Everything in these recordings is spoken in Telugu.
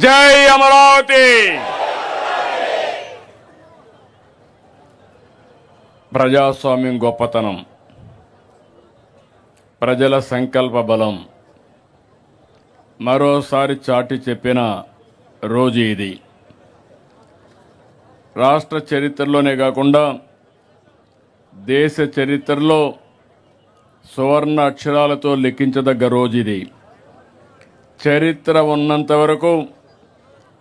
జై అమరావతి. ప్రజాస్వామ్యం గొప్పతనం, ప్రజల సంకల్ప బలం మరోసారి చాటి చెప్పిన రోజు ఇది. రాష్ట్ర చరిత్రలోనే కాకుండా దేశ చరిత్రలో సువర్ణ అక్షరాలతో లిఖించదగ్గ రోజు ఇది. చరిత్ర ఉన్నంత వరకు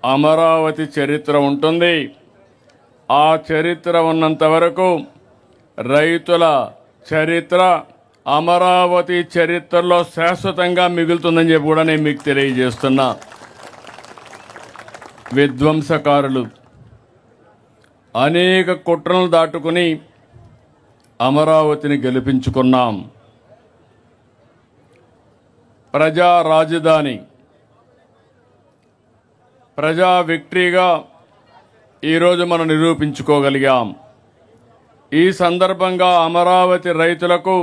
అమరావతి చరిత్ర ఉంటుంది. ఆ చరిత్ర ఉన్నంత వరకు రైతుల చరిత్ర అమరావతి చరిత్రలో శాశ్వతంగా మిగులుతుందని చెప్పి కూడా నేను మీకు తెలియజేస్తున్నా. విధ్వంసకారులు అనేక కుట్రలు దాటుకుని అమరావతిని గెలిపించుకున్నాం. ప్రజా రాజధాని, ప్రజా విక్టరీగా ఈరోజు మనం నిరూపించుకోగలిగాం. ఈ సందర్భంగా అమరావతి రైతులకు,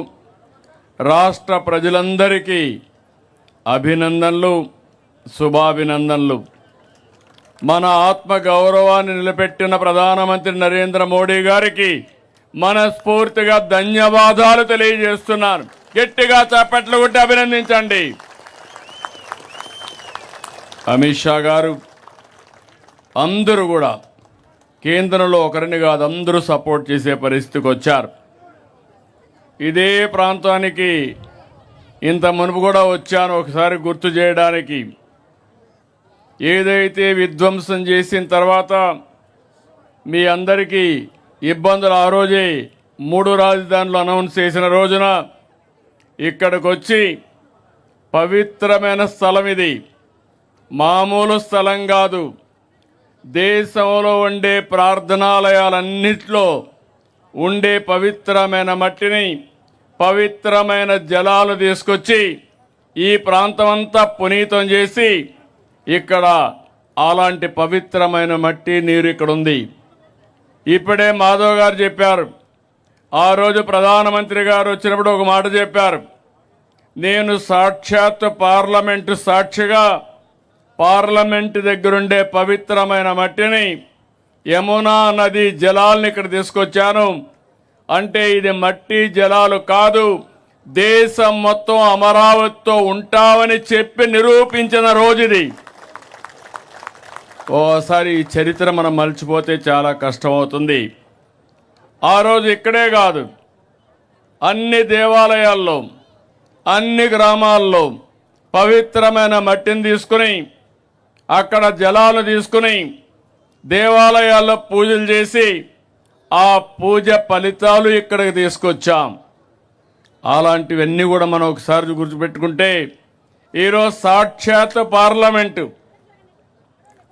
రాష్ట్ర ప్రజలందరికీ అభినందనలు, శుభాభినందనలు. మన ఆత్మ గౌరవాన్ని నిలబెట్టిన ప్రధానమంత్రి నరేంద్ర మోడీ గారికి మనస్ఫూర్తిగా ధన్యవాదాలు తెలియజేస్తున్నాను. గట్టిగా చప్పట్లు కొట్టి అభినందించండి. అమిత్ షా గారు, అందరూ కూడా కేంద్రంలో ఒకరిని కాదు అందరూ సపోర్ట్ చేసే పరిస్థితికి వచ్చారు. ఇదే ప్రాంతానికి ఇంత మునుపు కూడా వచ్చాను ఒకసారి గుర్తు చేయడానికి. ఏదైతే విధ్వంసం చేసిన తర్వాత మీ అందరికీ ఇబ్బందులు ఆ రోజే 3 రాజధానులు అనౌన్స్ చేసిన రోజున ఇక్కడికి వచ్చి పవిత్రమైన స్థలం ఇది, మామూలు స్థలం కాదు. దేశంలో ఉండే ప్రార్థనాలయాలన్నింటిలో ఉండే పవిత్రమైన మట్టిని, పవిత్రమైన జలాలు తీసుకొచ్చి ఈ ప్రాంతమంతా పునీతం చేసి ఇక్కడ అలాంటి పవిత్రమైన మట్టి నీరు ఇక్కడ ఉంది. ఇప్పుడే మాధవ్ గారు చెప్పారు, ఆ రోజు ప్రధానమంత్రి గారు వచ్చినప్పుడు ఒక మాట చెప్పారు. నేను సాక్షాత్ పార్లమెంటు సాక్షిగా పార్లమెంటు దగ్గరుండే పవిత్రమైన మట్టిని, యమునా నది జలాలను ఇక్కడ తీసుకొచ్చాను. అంటే ఇది మట్టి జలాలు కాదు, దేశం మొత్తం అమరావతితో ఉంటామని చెప్పి నిరూపించిన రోజు ఇది. ఓసారి ఈ చరిత్ర మనం మర్చిపోతే చాలా కష్టమవుతుంది. ఆ రోజు ఇక్కడే కాదు, అన్ని దేవాలయాల్లో, అన్ని గ్రామాల్లో పవిత్రమైన మట్టిని తీసుకుని, అక్కడ జలాలు తీసుకుని దేవాలయాల్లో పూజలు చేసి ఆ పూజ ఫలితాలు ఇక్కడికి తీసుకొచ్చాం. అలాంటివన్నీ కూడా మనం ఒకసారి గుర్తుపెట్టుకుంటే ఈరోజు సాక్షాత్ పార్లమెంటు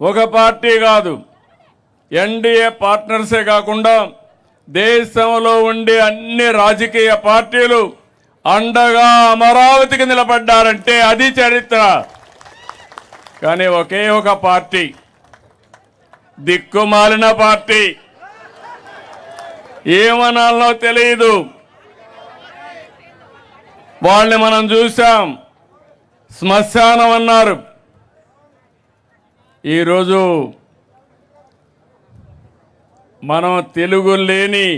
ఒక పార్టీ కాదు, ఎన్డీఏ పార్ట్నర్సే కాకుండా దేశంలో ఉండే అన్ని రాజకీయ పార్టీలు అండగా అమరావతికి నిలబడ్డారంటే అది చరిత్ర. కానీ ఒకే ఒక పార్టీ, దిక్కుమాలిన పార్టీ, ఏమనాలో తెలియదు, వాళ్ళని మనం చూసాం. శ్మశానం అన్నారు. ఈరోజు మనం తెలుగు లేని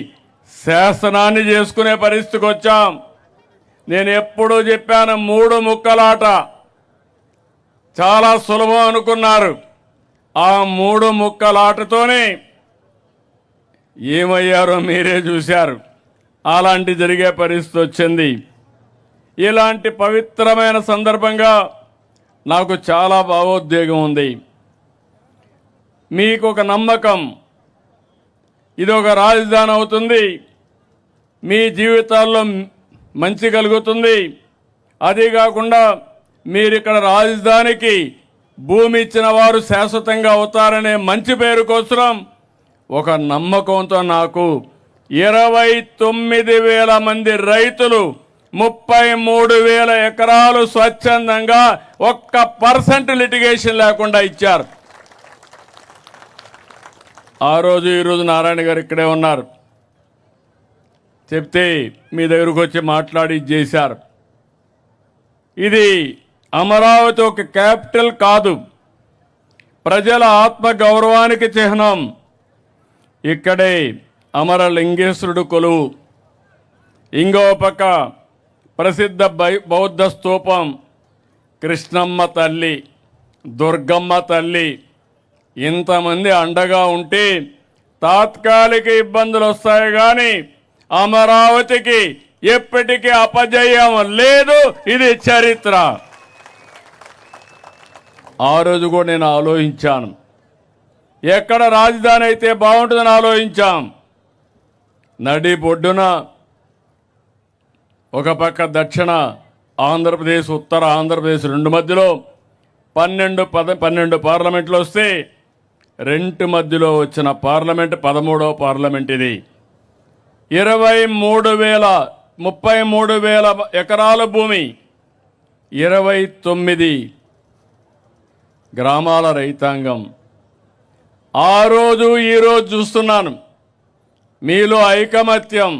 శాసనాన్ని చేసుకునే పరిస్థితికి వచ్చాం. నేను ఎప్పుడూ చెప్పాను, 3 ముక్కలాట చాలా సులభం అనుకున్నారు. ఆ 3 ముక్కలాటతోనే ఏమయ్యారో మీరే చూశారు. అలాంటి జరిగే పరిస్థితి వచ్చింది. ఇలాంటి పవిత్రమైన సందర్భంగా నాకు చాలా భావోద్వేగం ఉంది. మీకు ఒక నమ్మకం, ఇది ఒక రాజధాని అవుతుంది, మీ జీవితాల్లో మంచి కలుగుతుంది. అదే కాకుండా మీరు ఇక్కడ రాజధానికి భూమి ఇచ్చిన వారు శాశ్వతంగా అవుతారనే మంచి పేరు కోసం ఒక నమ్మకంతో నాకు 29,000 మంది రైతులు 33,000 ఎకరాలు స్వచ్ఛందంగా 1% లిటిగేషన్ లేకుండా ఇచ్చారు. ఆ రోజు ఈరోజు నారాయణ గారు ఇక్కడే ఉన్నారు. చెప్తే మీ దగ్గరకు వచ్చి మాట్లాడి చేశారు. ఇది అమరావతి ఒక క్యాపిటల్ కాదు, ప్రజల ఆత్మ గౌరవానికి చిహ్నం. ఇక్కడే అమరలింగేశ్వరుడు కొలువు, ఇంకో పక్క ప్రసిద్ధ బౌద్ధ స్తూపం, కృష్ణమ్మ తల్లి, దుర్గమ్మ తల్లి. ఇంతమంది అండగా ఉంటే తాత్కాలిక ఇబ్బందులు వస్తాయి కానీ అమరావతికి ఎప్పటికీ అపజయం లేదు. ఇది చరిత్ర. ఆ రోజు కూడా నేను ఆలోచించాను, ఎక్కడ రాజధాని అయితే బాగుంటుందని ఆలోచించాం. నడి బొడ్డున ఒక పక్క దక్షిణ ఆంధ్రప్రదేశ్, ఉత్తర ఆంధ్రప్రదేశ్ రెండు మధ్యలో 12 పార్లమెంట్లు వస్తే రెండు మధ్యలో వచ్చిన పార్లమెంట్ 13వ పార్లమెంట్ ఇది. 33,000 ఎకరాల భూమి, 29 గ్రామాల రైతాంగం. ఆ రోజు ఈరోజు చూస్తున్నాను మీలో ఐకమత్యం.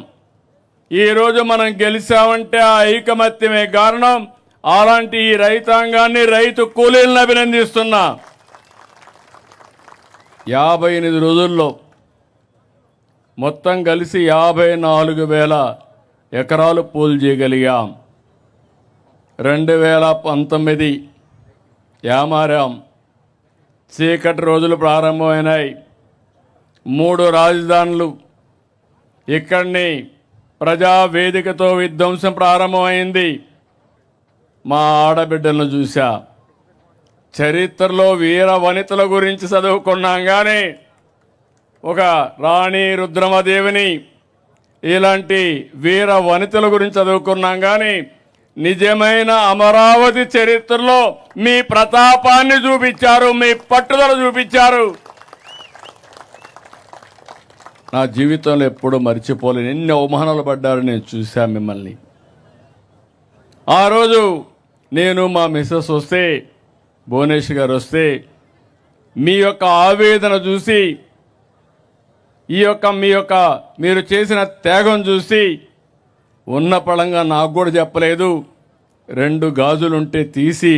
ఈరోజు మనం గెలిచామంటే ఆ ఐకమత్యమే కారణం. అలాంటి ఈ రైతాంగాన్ని, రైతు కూలీలను అభినందిస్తున్నా. 58 రోజుల్లో మొత్తం కలిసి 54,000 ఎకరాలు పూలు చేయగలిగాం. 2019 యామారాం, చీకటి రోజులు ప్రారంభమైనాయి. 3 రాజధానులు, ఇక్కడిని ప్రజావేదికతో విధ్వంసం ప్రారంభమైంది. మా ఆడబిడ్డలను చూశా. చరిత్రలో వీర వనితల గురించి చదువుకున్నాం కానీ ఒక రాణి రుద్రమదేవిని ఇలాంటి వీర వనితల గురించి చదువుకున్నాం కానీ నిజమైన అమరావతి చరిత్రలో మీ ప్రతాపాన్ని చూపించారు, మీ పట్టుదల చూపించారు. నా జీవితంలో ఎప్పుడూ మర్చిపోలేను. ఎన్ని అవమానాలు పడ్డారు నేను చూశా మిమ్మల్ని. ఆ రోజు నేను మా మిస్సెస్ వస్తే, భువనేశ్వర్ గారు వస్తే, మీ యొక్క ఆవేదన చూసి, మీరు చేసిన త్యాగం చూసి ఉన్న పళంగా నాకు కూడా చెప్పలేదు. 2 గాజులుంటే తీసి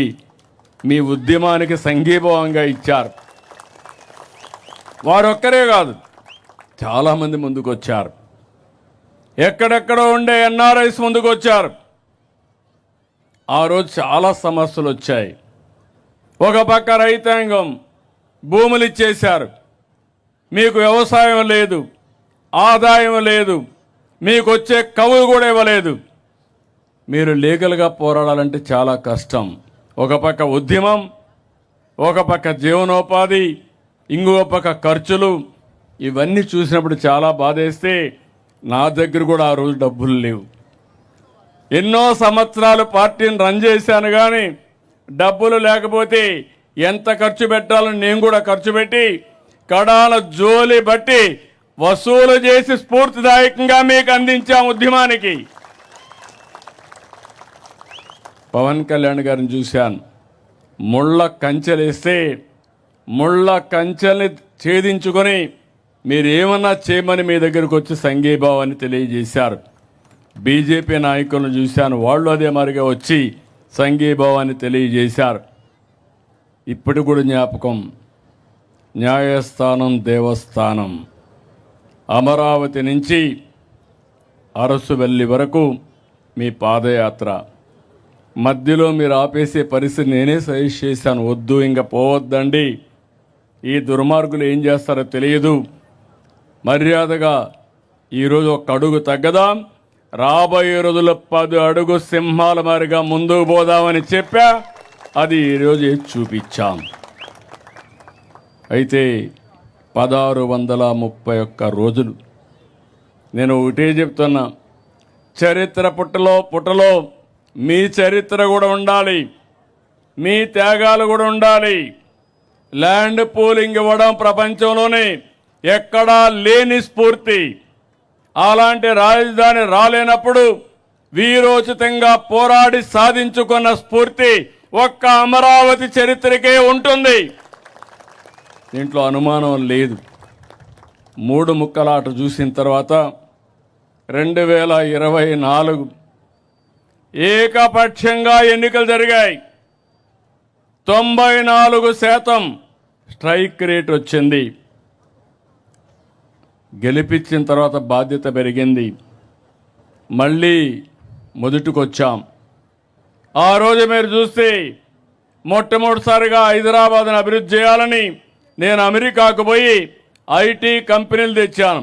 మీ ఉద్యమానికి సంఘీభావంగా ఇచ్చారు. వారొక్కరే కాదు, చాలామంది ముందుకు వచ్చారు. ఎక్కడెక్కడో ఉండే ఎన్ఆర్ఐస్ ముందుకు వచ్చారు. ఆ రోజు చాలా సమస్యలు వచ్చాయి. ఒక పక్క రైతాంగం భూములు ఇచ్చేశారు, మీకు వ్యవసాయం లేదు, ఆదాయం లేదు, మీకు వచ్చే కవులు కూడా ఇవ్వలేదు. మీరు లీగల్గా పోరాడాలంటే చాలా కష్టం. ఒక పక్క ఉద్యమం, ఒక పక్క జీవనోపాధి, ఇంకో పక్క ఖర్చులు. ఇవన్నీ చూసినప్పుడు చాలా బాధేస్తే నా దగ్గర కూడా ఆ రోజు డబ్బులు లేవు. ఎన్నో సంవత్సరాలు పార్టీని రన్ చేశాను కానీ డబ్బులు లేకపోతే ఎంత ఖర్చు పెట్టాలని నేను కూడా ఖర్చు పెట్టి కడాల జోలి బట్టి వసూలు చేసి స్ఫూర్తిదాయకంగా మీకు అందించాం ఉద్యమానికి. పవన్ కళ్యాణ్ గారిని చూశాను. ముళ్ళ కంచెలేస్తే ముళ్ళ కంచెల్ని ఛేదించుకొని మీరు ఏమన్నా చేయమని మీ దగ్గరకు వచ్చి సంఘీభావాన్ని తెలియజేశారు. బీజేపీ నాయకులను చూశాను, వాళ్ళు అదే మరిగా వచ్చి సంఘీభావాన్ని తెలియజేశారు. ఇప్పుడు కూడా జ్ఞాపకం, న్యాయస్థానం దేవస్థానం, అమరావతి నుంచి అరసువెల్లి వరకు మీ పాదయాత్ర మధ్యలో మీరు ఆపేసే పరిస్థితి నేనే సజెస్ట్ చేశాను. వద్దు, ఇంకా పోవద్దండి, ఈ దుర్మార్గులు ఏం చేస్తారో తెలియదు, మర్యాదగా ఈరోజు ఒక అడుగు తగ్గదాం, రాబోయే రోజుల్లో 10 అడుగు సింహాల మారిగా ముందుకు పోదామని చెప్పా. అది ఈరోజు చూపించాం. అయితే 1631 రోజులు నేను ఒకటే చెప్తున్నా, చరిత్ర పుటలో మీ చరిత్ర కూడా ఉండాలి, మీ త్యాగాలు కూడా ఉండాలి. ల్యాండ్ పూలింగ్ ఇవ్వడం ప్రపంచంలోనే ఎక్కడా లేని స్ఫూర్తి. అలాంటి రాజధాని రాలేనప్పుడు వీరోచితంగా పోరాడి సాధించుకున్న స్ఫూర్తి ఒక్క అమరావతి చరిత్రకే ఉంటుంది. దీంట్లో అనుమానం లేదు. 3 ముక్కలాట చూసిన తర్వాత 2024 ఏకపక్షంగా ఎన్నికలు జరిగాయి. 94% స్ట్రైక్ రేట్ వచ్చింది. గెలిపించిన తర్వాత బాధ్యత పెరిగింది. మళ్ళీ మొదటికొచ్చాం. ఆ రోజు మీరు చూస్తే మొట్టమొదటిసారిగా హైదరాబాద్ను అభివృద్ధి చేయాలని నేను అమెరికాకు పోయి ఐటీ కంపెనీలు తెచ్చాను.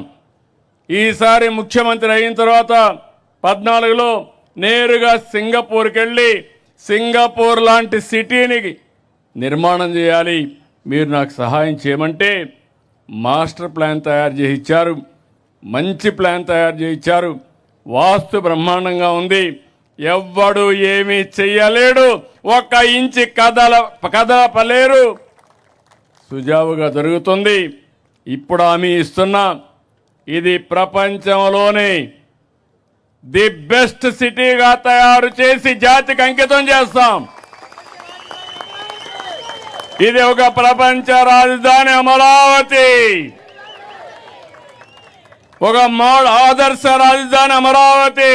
ఈసారి ముఖ్యమంత్రి అయిన తర్వాత 14లో నేరుగా సింగపూర్కి వెళ్ళి సింగపూర్ లాంటి సిటీని నిర్మాణం చేయాలి, మీరు నాకు సహాయం చేయమంటే మాస్టర్ ప్లాన్ తయారు చేసి ఇచ్చారు. మంచి ప్లాన్ తయారు చేసి ఇచ్చారు. వాస్తు బ్రహ్మాండంగా ఉంది. ఎవ్వడు ఏమీ చెయ్యలేడు, ఒక్క ఇంచి కదలపలేరు. సుజావుగా జరుగుతుంది. ఇప్పుడు హామీ ఇస్తున్నా, ఇది ప్రపంచంలోనే ది బెస్ట్ సిటీగా తయారు చేసి జాతికి అంకితం చేస్తాం. ఇది ఒక ప్రపంచ రాజధాని అమరావతి, ఒక ఆదర్శ రాజధాని అమరావతి,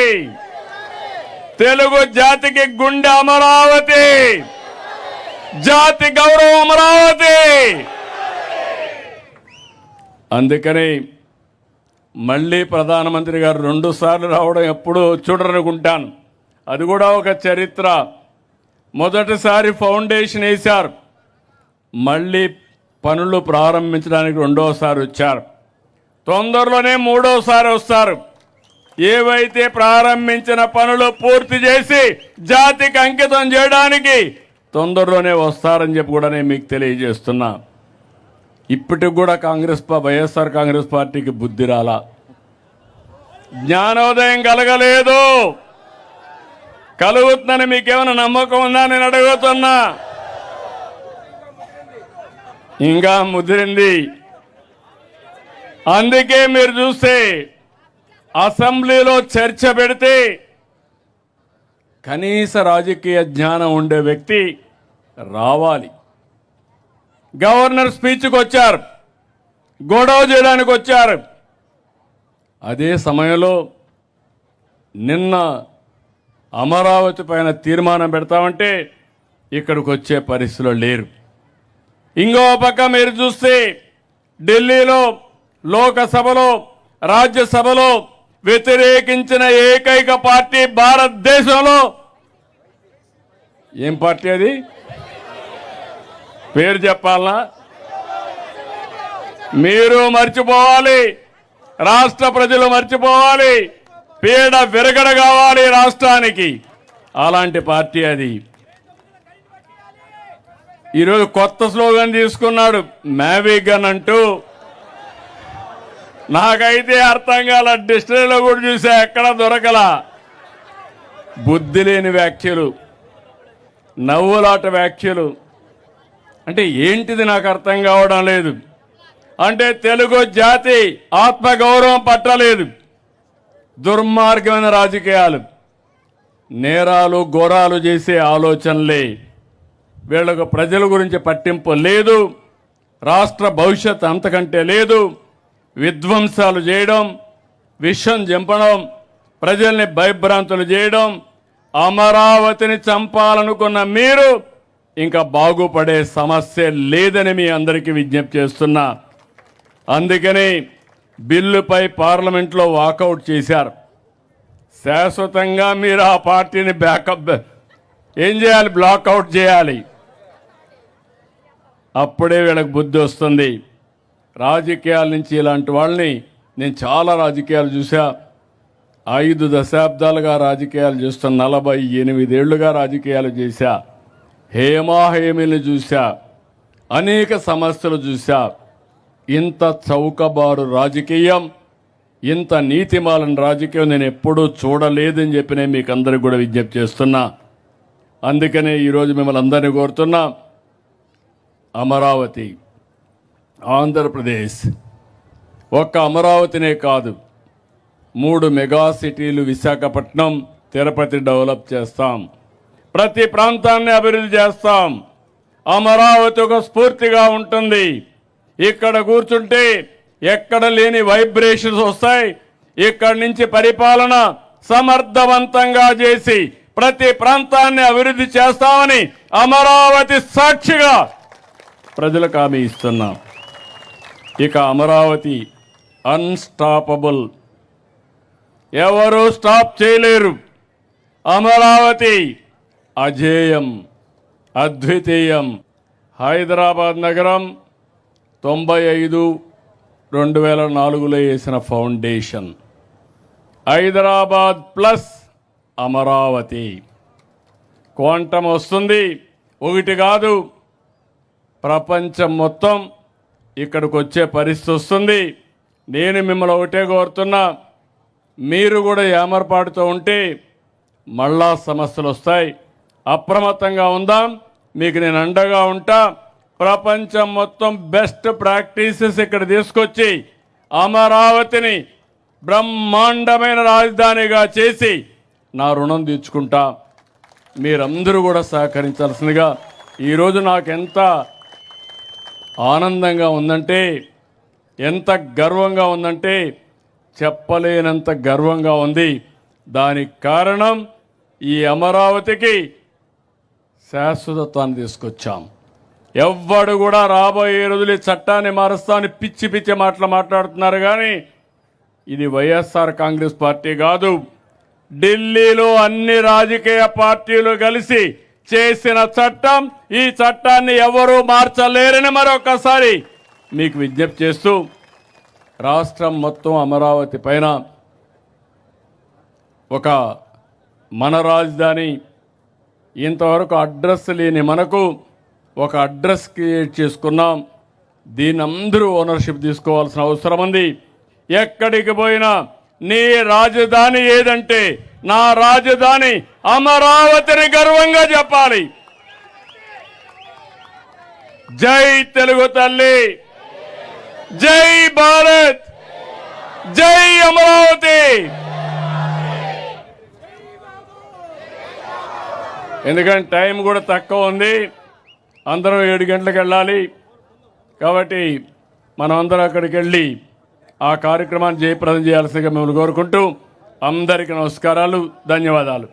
తెలుగు జాతికి గుండె అమరావతి, జాతి గౌరవం అమరావతి. అందుకని మళ్ళీ ప్రధానమంత్రి గారు 2 సార్లు రావడం ఎప్పుడూ చూడరనుకుంటాను. అది కూడా ఒక చరిత్ర. మొదటిసారి ఫౌండేషన్ వేశారు, మళ్ళీ పనులు ప్రారంభించడానికి 2వసారి వచ్చారు. తొందరలోనే 3వసారి వస్తారు. ఏవైతే ప్రారంభించిన పనులు పూర్తి చేసి జాతికి అంకితం చేయడానికి తొందరలోనే వస్తారని చెప్పి కూడా నేను మీకు తెలియజేస్తున్నా. ఇప్పటికి కూడా వైఎస్ఆర్ కాంగ్రెస్ పార్టీకి బుద్ధి రాలా, జ్ఞానోదయం కలగలేదు. కలుగుతుందని మీకేమైనా నమ్మకం ఉందా నేను అడుగుతున్నా? ఇంకా ముదిరింది. అందుకే మీరు చూస్తే అసెంబ్లీలో చర్చ పెడితే కనీస రాజకీయ జ్ఞానం ఉండే వ్యక్తి రావాలి. గవర్నర్ స్పీచ్కి వచ్చారు, గొడవ చేయడానికి వచ్చారు. అదే సమయంలో నిన్న అమరావతి పైన తీర్మానం పెడతామంటే ఇక్కడికి వచ్చే పరిస్థితిలో లేరు. ఇంకో పక్క మీరు చూస్తే ఢిల్లీలో లోకసభలో రాజ్యసభలో వ్యతిరేకించిన ఏకైక పార్టీ భారతదేశంలో ఏం పార్టీ? అది పేరు చెప్పాలనా? మీరు మర్చిపోవాలి, రాష్ట్ర ప్రజలు మర్చిపోవాలి, పీడ విరగడ కావాలి రాష్ట్రానికి. అలాంటి పార్టీ అది. ఈరోజు కొత్త స్లోగన్ తీసుకున్నాడు, మ్యావిగన్ అంటూ. నాకైతే అర్థం కాల, డిక్షనరీలో కూడా చూసా, ఎక్కడ దొరకలా. బుద్ధి లేని వ్యాఖ్యలు, నవ్వులాట వ్యాఖ్యలు. అంటే ఏంటిది నాకు అర్థం కావడం లేదు. అంటే తెలుగు జాతి ఆత్మగౌరవం పట్టలేదు. దుర్మార్గమైన రాజకీయాలు, నేరాలు ఘోరాలు చేసే ఆలోచనలే. వీళ్ళకు ప్రజల గురించి పట్టింపు లేదు, రాష్ట్ర భవిష్యత్ అంతకంటే లేదు. విధ్వంసాలు చేయడం, విషం చంపడం, ప్రజల్ని భయభ్రాంతులు చేయడం. అమరావతిని చంపాలనుకున్న మీరు ఇంకా బాగుపడే సమస్య లేదని మీ అందరికీ విజ్ఞప్తి చేస్తున్నా. అందుకని బిల్లుపై పార్లమెంట్లో వాకౌట్ చేశారు. శాశ్వతంగా మీరు ఆ పార్టీని ఏం చేయాలి? బ్లాక్అవుట్ చేయాలి. అప్పుడే వీళ్ళకి బుద్ధి వస్తుంది. రాజకీయాల నుంచి ఇలాంటి వాళ్ళని నేను చాలా రాజకీయాలు చూసా. 5 దశాబ్దాలుగా రాజకీయాలు చేస్తున్న 48 ఏళ్లుగా రాజకీయాలు చేశా. హేమాహేమిని చూశా, అనేక సమస్యలు చూశా. ఇంత చౌకబారు రాజకీయం, ఇంత నీతిమాలిన రాజకీయం నేను ఎప్పుడూ చూడలేదని చెప్పి నేను మీకు అందరికి కూడా విజ్ఞప్తి చేస్తున్నా. అందుకనే ఈరోజు మిమ్మల్ని అందరినీ కోరుతున్నా, అమరావతి, ఆంధ్రప్రదేశ్, ఒక్క అమరావతినే కాదు, 3 మెగా సిటీలు విశాఖపట్నం, తిరుపతి డెవలప్ చేస్తాం. ప్రతి ప్రాంతాన్ని అభివృద్ధి చేస్తాం. అమరావతి ఒక స్ఫూర్తిగా ఉంటుంది. ఇక్కడ కూర్చుంటే ఎక్కడ లేని వైబ్రేషన్స్ వస్తాయి. ఇక్కడి నుంచి పరిపాలన సమర్థవంతంగా చేసి ప్రతి ప్రాంతాన్ని అభివృద్ధి చేస్తామని అమరావతి సాక్షిగా ప్రజలకు హామీ ఇస్తున్నాం. ఇక అమరావతి అన్స్టాపబుల్, ఎవరు స్టాప్ చేయలేరు. అమరావతి అజేయం, అద్వితీయం. హైదరాబాద్ నగరం 95/2004లో వేసిన foundation. Hyderabad plus Amaravati. Quantum వస్తుంది, ఒకటి కాదు, ప్రపంచం మొత్తం ఇక్కడికి వచ్చే పరిస్థితి వస్తుంది. నేను మిమ్మల్ని ఒకటే కోరుతున్నా, మీరు కూడా ఏమరపాటుతో ఉంటే మళ్ళా సమస్యలు వస్తాయి. అప్రమత్తంగా ఉందాం. మీకు నేను అండగా ఉంటా. ప్రపంచం మొత్తం బెస్ట్ ప్రాక్టీసెస్ ఇక్కడ తీసుకొచ్చి అమరావతిని బ్రహ్మాండమైన రాజధానిగా చేసి నా రుణం తీర్చుకుంటా. మీరందరూ కూడా సహకరించాల్సిందిగా. ఈరోజు నాకు ఎంత ఆనందంగా ఉందంటే, ఎంత గర్వంగా ఉందంటే చెప్పలేనంత గర్వంగా ఉంది. దానికి కారణం ఈ అమరావతికి శాశ్వతత్వాన్ని తీసుకొచ్చాం. ఎవ్వడు కూడా రాబోయే రోజులు ఈ చట్టాన్ని మారుస్తామని పిచ్చి పిచ్చి మాటలు మాట్లాడుతున్నారు. కానీ ఇది వైఎస్ఆర్ కాంగ్రెస్ పార్టీ కాదు, ఢిల్లీలో అన్ని రాజకీయ పార్టీలు కలిసి చేసిన చట్టం. ఈ చట్టాన్ని ఎవరూ మార్చలేరని మరొకసారి మీకు విజ్ఞప్తి చేస్తూ, రాష్ట్రం మొత్తం అమరావతి పైన ఒక మన రాజధాని, ఇంతవరకు అడ్రస్ లేని మనకు ఒక అడ్రస్ క్రియేట్ చేసుకున్నాం. దీని అందరూ ఓనర్షిప్ తీసుకోవాల్సిన అవసరం ఉంది. ఎక్కడికి పోయినా నీ రాజధాని ఏదంటే నా రాజధాని అమరావతిని గర్వంగా చెప్పాలి. జై తెలుగు తల్లి, జై భారత్, జై అమరావతి. ఎందుకంటే టైం కూడా తక్కువ ఉంది, అందరం 7 గంటలకు వెళ్ళాలి. కాబట్టి మనమందరం అక్కడికి వెళ్ళి ఆ కార్యక్రమాన్ని జయప్రదం చేయాల్సిందిగా మిమ్మల్ని కోరుకుంటూ అందరికీ నమస్కారాలు, ధన్యవాదాలు.